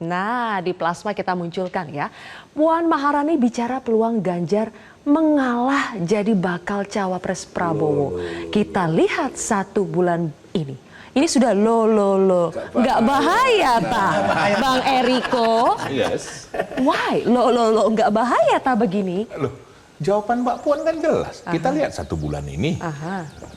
Nah, di plasma kita munculkan ya, Puan Maharani bicara peluang Ganjar mengalah jadi bakal cawapres Prabowo. Kita lihat 1 bulan ini. Ini sudah nggak bahaya tak, Bang Eriko? Yes. Why? Nggak bahaya tak begini? Loh, jawaban Mbak Puan kan jelas. Kita lihat 1 bulan ini.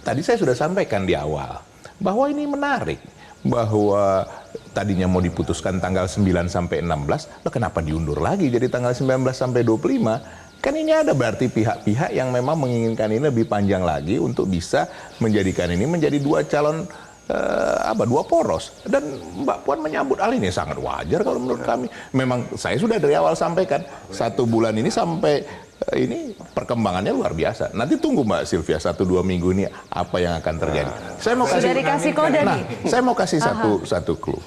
Tadi saya sudah sampaikan di awal bahwa ini menarik. Bahwa tadinya mau diputuskan tanggal 9 sampai 16, loh kenapa diundur lagi jadi tanggal 19 sampai 25? Kan ini ada berarti pihak-pihak yang memang menginginkan ini lebih panjang lagi untuk bisa menjadikan ini menjadi 2 calon, 2 poros. Dan Mbak Puan menyambut hal ini sangat wajar kalau menurut kami. Memang saya sudah dari awal sampaikan 1 bulan ini sampai ini perkembangannya luar biasa. Nanti tunggu Mbak Sylvia 1-2 minggu ini apa yang akan terjadi. Saya mau kasih, dikasih kode nih. Saya mau kasih satu clue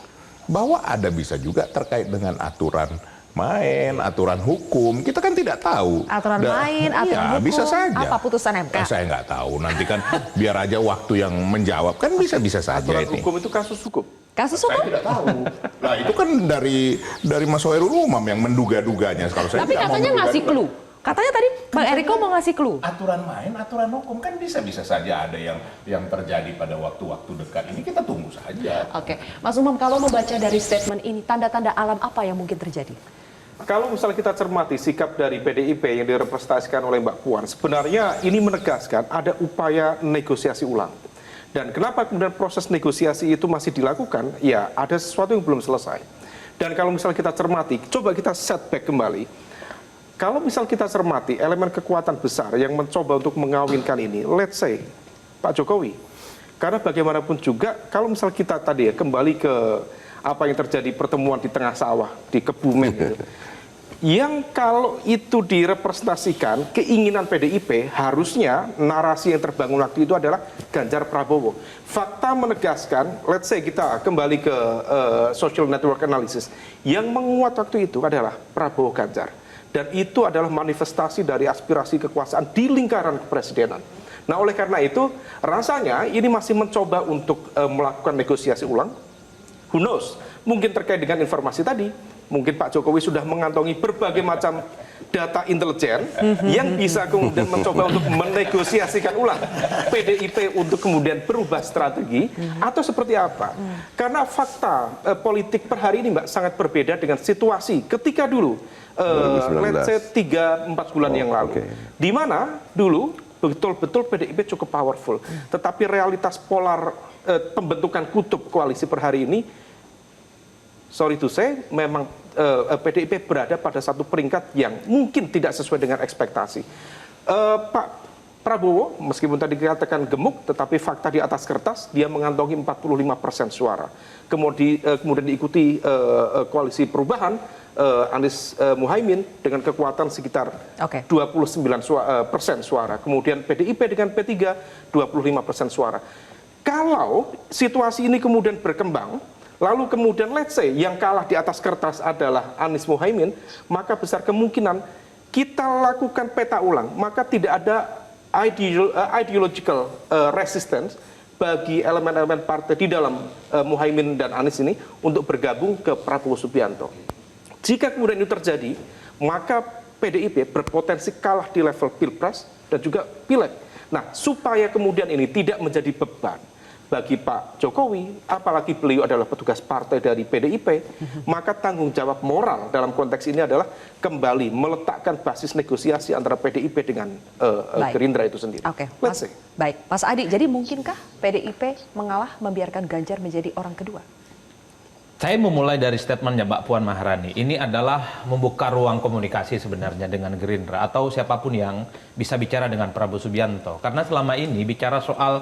bahwa ada bisa juga terkait dengan aturan main, aturan hukum. Kita kan tidak tahu. Aturan main, aturan hukum. Bisa saja. Apa putusan MK? Saya nggak tahu. Nanti kan biar aja waktu yang menjawab. Kan bisa saja aturan ini. Hukum itu kasus hukum. Kasus hukum? Saya tidak tahu. Nah itu kan dari Mas Hoerul Umam yang menduga-duganya. Kalau saya tapi katanya ngasih clue. Katanya tadi Bang Eriko mau ngasih clue. Aturan main, aturan hukum kan bisa saja ada yang terjadi pada waktu-waktu dekat ini. Kita tunggu saja. Oke, Mas Umam, kalau membaca dari statement ini, tanda-tanda alam apa yang mungkin terjadi? Kalau misalnya kita cermati sikap dari PDIP yang direpresentasikan oleh Mbak Puan, sebenarnya ini menegaskan ada upaya negosiasi ulang. Dan kenapa kemudian proses negosiasi itu masih dilakukan? Ya, ada sesuatu yang belum selesai. Dan kalau misalnya kita cermati, coba kita setback kembali. Kalau misal kita cermati elemen kekuatan besar yang mencoba untuk mengawinkan ini, let's say Pak Jokowi. Karena bagaimanapun juga, kalau misal kita tadi ya kembali ke apa yang terjadi pertemuan di tengah sawah, di Kebumen gitu. Yang kalau itu direpresentasikan, keinginan PDIP harusnya narasi yang terbangun waktu itu adalah Ganjar Prabowo. Fakta menegaskan, let's say kita kembali ke social network analysis, yang menguat waktu itu adalah Prabowo Ganjar. Dan itu adalah manifestasi dari aspirasi kekuasaan di lingkaran kepresidenan. Nah, oleh karena itu, rasanya ini masih mencoba untuk melakukan negosiasi ulang. Who knows? Mungkin terkait dengan informasi tadi, mungkin Pak Jokowi sudah mengantongi berbagai macam data intelijen yang bisa kemudian mencoba untuk menegosiasikan ulang PDIP untuk kemudian berubah strategi atau seperti apa. Karena fakta politik per hari ini Mbak sangat berbeda dengan situasi ketika dulu let's say 3-4 bulan yang lalu. Di mana dulu betul-betul PDIP cukup powerful. Tetapi realitas polar pembentukan kutub koalisi per hari ini, sorry to say, memang PDIP berada pada satu peringkat yang mungkin tidak sesuai dengan ekspektasi. Pak Prabowo, meskipun tadi dikatakan gemuk, tetapi fakta di atas kertas, dia mengantongi 45% suara. Kemudian diikuti koalisi perubahan, Anies Muhaimin dengan kekuatan sekitar 29% suara. Kemudian PDIP dengan P3, 25% suara. Kalau situasi ini kemudian berkembang, lalu kemudian let's say yang kalah di atas kertas adalah Anies Muhaimin, maka besar kemungkinan kita lakukan peta ulang, maka tidak ada ideological resistance bagi elemen-elemen partai di dalam Muhaimin dan Anies ini untuk bergabung ke Prabowo Subianto. Jika kemudian itu terjadi, maka PDIP berpotensi kalah di level Pilpres dan juga Pileg. Nah, supaya kemudian ini tidak menjadi beban bagi Pak Jokowi, apalagi beliau adalah petugas partai dari PDIP, maka tanggung jawab moral dalam konteks ini adalah kembali meletakkan basis negosiasi antara PDIP dengan Gerindra itu sendiri. Oke, Mas Adi, jadi mungkinkah PDIP mengalah membiarkan Ganjar menjadi orang kedua? Saya memulai dari statementnya Mbak Puan Maharani. Ini adalah membuka ruang komunikasi sebenarnya dengan Gerindra atau siapapun yang bisa bicara dengan Prabowo Subianto. Karena selama ini bicara soal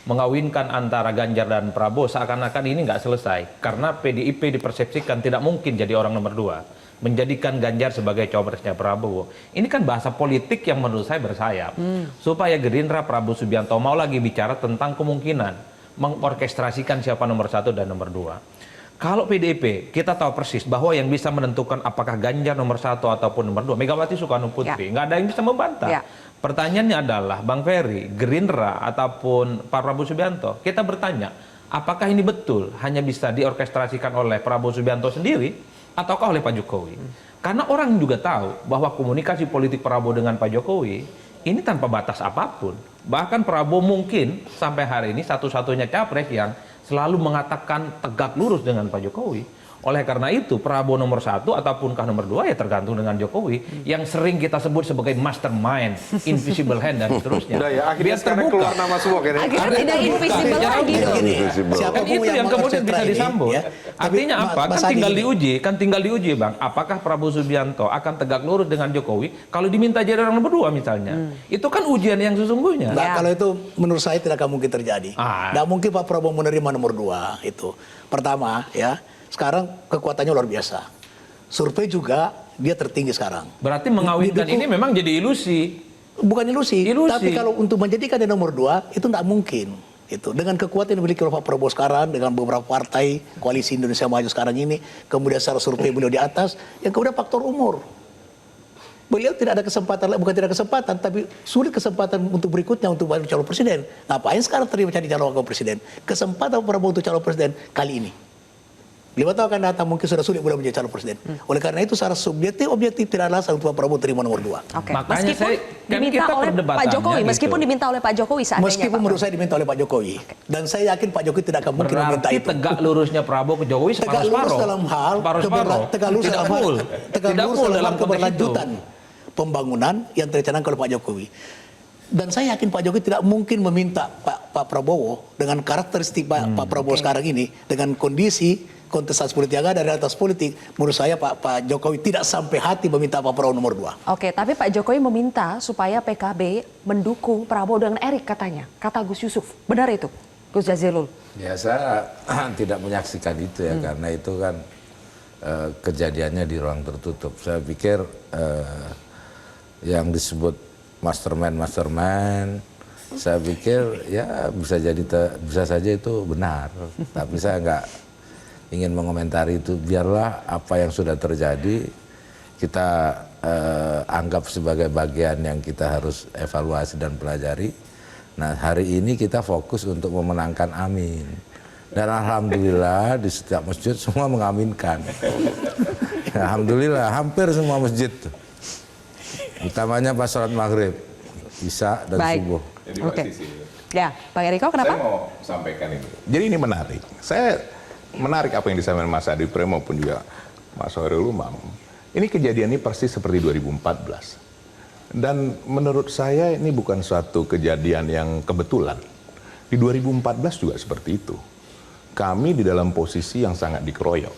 mengawinkan antara Ganjar dan Prabowo seakan-akan ini nggak selesai. Karena PDIP dipersepsikan tidak mungkin jadi orang nomor 2. Menjadikan Ganjar sebagai cawapresnya Prabowo. Ini kan bahasa politik yang menurut saya bersayap. Supaya Gerindra Prabowo Subianto mau lagi bicara tentang kemungkinan mengorkestrasikan siapa nomor 1 dan nomor 2. Kalau PDIP, kita tahu persis bahwa yang bisa menentukan apakah Ganjar nomor 1 ataupun nomor 2, Megawati Soekarno Putri, nggak ada yang bisa membantah. Pertanyaannya adalah, Bang Ferry, Gerindra ataupun Pak Prabowo Subianto, kita bertanya, apakah ini betul hanya bisa diorkestrasikan oleh Prabowo Subianto sendiri, ataukah oleh Pak Jokowi? Karena orang juga tahu bahwa komunikasi politik Prabowo dengan Pak Jokowi ini tanpa batas apapun. Bahkan Prabowo mungkin sampai hari ini satu-satunya capres yang selalu mengatakan tegak lurus dengan Pak Jokowi. Oleh karena itu Prabowo nomor 1 ataupunkah nomor 2 ya tergantung dengan Jokowi yang sering kita sebut sebagai mastermind, invisible hand dan seterusnya. Udah ya, akhirnya Biar sekarang terbuka. keluar nama semua kayaknya. Akhirnya tidak invisible Secara lagi umum. dong. Kan itu yang kemudian bisa disambut. Artinya apa? Kan tinggal diuji, tinggal diuji Bang. Apakah Prabowo Subianto akan tegak lurus dengan Jokowi kalau diminta jadi orang nomor 2 misalnya? Itu kan ujian yang sesungguhnya. Nah, kalau itu menurut saya tidak akan mungkin terjadi. Ah. Tidak mungkin Pak Prabowo menerima nomor 2 itu. Pertama ya, sekarang kekuatannya luar biasa. Survei juga dia tertinggi sekarang. Berarti mengawinkan ini memang jadi ilusi. Bukan ilusi, Ilusi. tapi kalau untuk menjadikan dia nomor 2 itu tidak mungkin. Itu dengan kekuatan yang dimiliki oleh Pak Prabowo sekarang dengan beberapa partai koalisi Indonesia Maju sekarang ini, kemudian secara survei beliau di atas, yang kemudian faktor umur. Beliau tidak ada kesempatan, bukan tidak kesempatan, tapi sulit kesempatan untuk berikutnya untuk menjadi calon presiden. Ngapain sekarang terima jadi calon wakil presiden? Kesempatan Prabowo untuk calon presiden kali ini. 5 tahun akan datang mungkin sudah sulit beliau menjadi calon presiden. Oleh karena itu secara objektif tidak ada alasan untuk Pak Prabowo terima nomor 2. Oke. Makanya Meskipun kan diminta kita oleh Pak perdebatannya Jokowi, gitu. meskipun diminta oleh Pak Jokowi seandainya Meskipun Pak menurut saya diminta oleh Pak Jokowi. Dan saya yakin Pak Jokowi tidak akan mungkin meminta Berarti itu. tegak lurusnya Prabowo ke Jokowi Tegak lurus separuh-separuh. dalam hal Separuh-separuh. tegak lurus Tidak dalam hal full. tegak Tidak lurus full dalam dalam hal konteks itu. keberlanjutan pembangunan yang direncanakan oleh Pak Jokowi. Dan saya yakin Pak Jokowi tidak mungkin meminta Pak Prabowo dengan karakteristik Pak Prabowo sekarang ini, dengan kondisi kontestasi politik yang ada dari atas politik, menurut saya Pak Jokowi tidak sampai hati meminta Pak Prabowo nomor 2. Oke, tapi Pak Jokowi meminta supaya PKB mendukung Prabowo dengan Erik katanya, kata Gus Yusuf. Benar itu, Gus Jazilul? Ya saya tidak menyaksikan itu ya karena itu kan kejadiannya di ruang tertutup. Saya pikir yang disebut mastermind, saya pikir ya bisa saja itu benar. Tapi saya nggak ingin mengomentari itu. Biarlah apa yang sudah terjadi kita anggap sebagai bagian yang kita harus evaluasi dan pelajari. Nah hari ini kita fokus untuk memenangkan Amin. Dan alhamdulillah di setiap masjid semua mengaminkan. Alhamdulillah hampir semua masjid. Utamanya pas sholat maghrib, isya dan subuh. Jadi Oke. Mas Sisi, Ya, Bang Eriko kenapa? saya mau sampaikan ini. Jadi ini menarik. Saya menarik apa yang disampaikan Mas Adi Premo maupun juga Mas Hoirul Umam. Ini kejadian ini persis seperti 2014. Dan menurut saya ini bukan suatu kejadian yang kebetulan. Di 2014 juga seperti itu. Kami di dalam posisi yang sangat dikeroyok.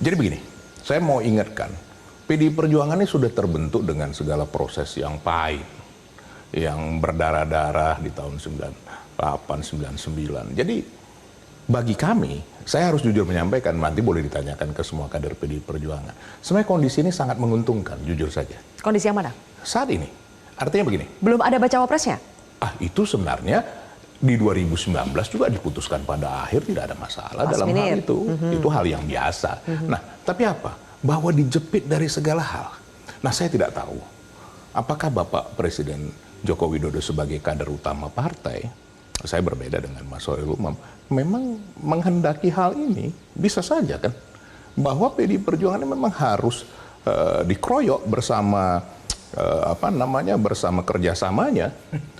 Jadi begini, saya mau ingatkan, PDI Perjuangan ini sudah terbentuk dengan segala proses yang pahit, yang berdarah-darah di tahun 98, 99. Jadi bagi kami, saya harus jujur menyampaikan, nanti boleh ditanyakan ke semua kader PDI Perjuangan. Sebenarnya kondisi ini sangat menguntungkan, jujur saja. Kondisi yang mana? Saat ini, artinya begini, Belum ada bacawa presnya? itu sebenarnya di 2019 juga diputuskan pada akhir, tidak ada masalah Last dalam hal minute. itu hal yang biasa. Nah, tapi apa? Bahwa dijepit dari segala hal. Nah, saya tidak tahu apakah Bapak Presiden Joko Widodo sebagai kader utama partai, saya berbeda dengan Mas Hoirul Umam, memang menghendaki hal ini, bisa saja kan, bahwa PDI Perjuangan ini memang harus dikeroyok bersama bersama kerjasamanya,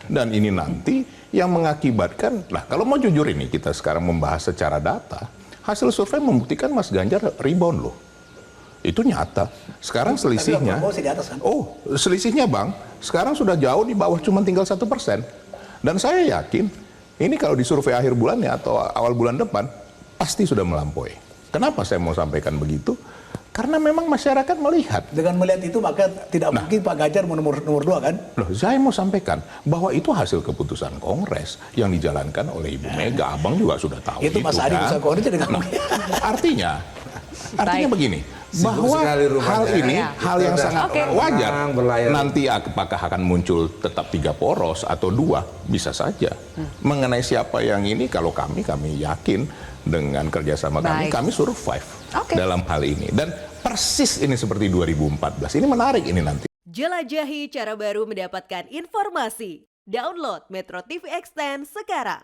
dan ini nanti yang mengakibatkan, nah kalau mau jujur ini kita sekarang membahas secara data, hasil survei membuktikan Mas Ganjar rebound loh. Itu nyata. Sekarang selisihnya, Prabowo masih di atas kan? selisihnya Bang, sekarang sudah jauh di bawah, cuma tinggal 1%. Dan saya yakin, ini kalau di survei akhir bulannya atau awal bulan depan, pasti sudah melampaui. Kenapa saya mau sampaikan begitu? Karena memang masyarakat melihat. Dengan melihat itu maka tidak mungkin Pak Ganjar nomor 2 kan? Loh, saya mau sampaikan bahwa itu hasil keputusan Kongres yang dijalankan oleh Ibu Mega. Abang juga sudah tahu Itu Mas Adi bisa Kongres dengan Artinya Baik. begini, Sibuk bahwa sekali rupanya. hal ini Ya. hal yang Sudah. sangat Oke. wajar. Berlayar. Nanti apakah akan muncul tetap 3 poros atau 2, bisa saja. Mengenai siapa yang ini, kalau kami yakin dengan kerjasama Baik. kami survive Oke. dalam hal ini. Dan persis ini seperti 2014. Ini menarik ini nanti. Jelajahi cara baru mendapatkan informasi. Download Metro TV Extend sekarang.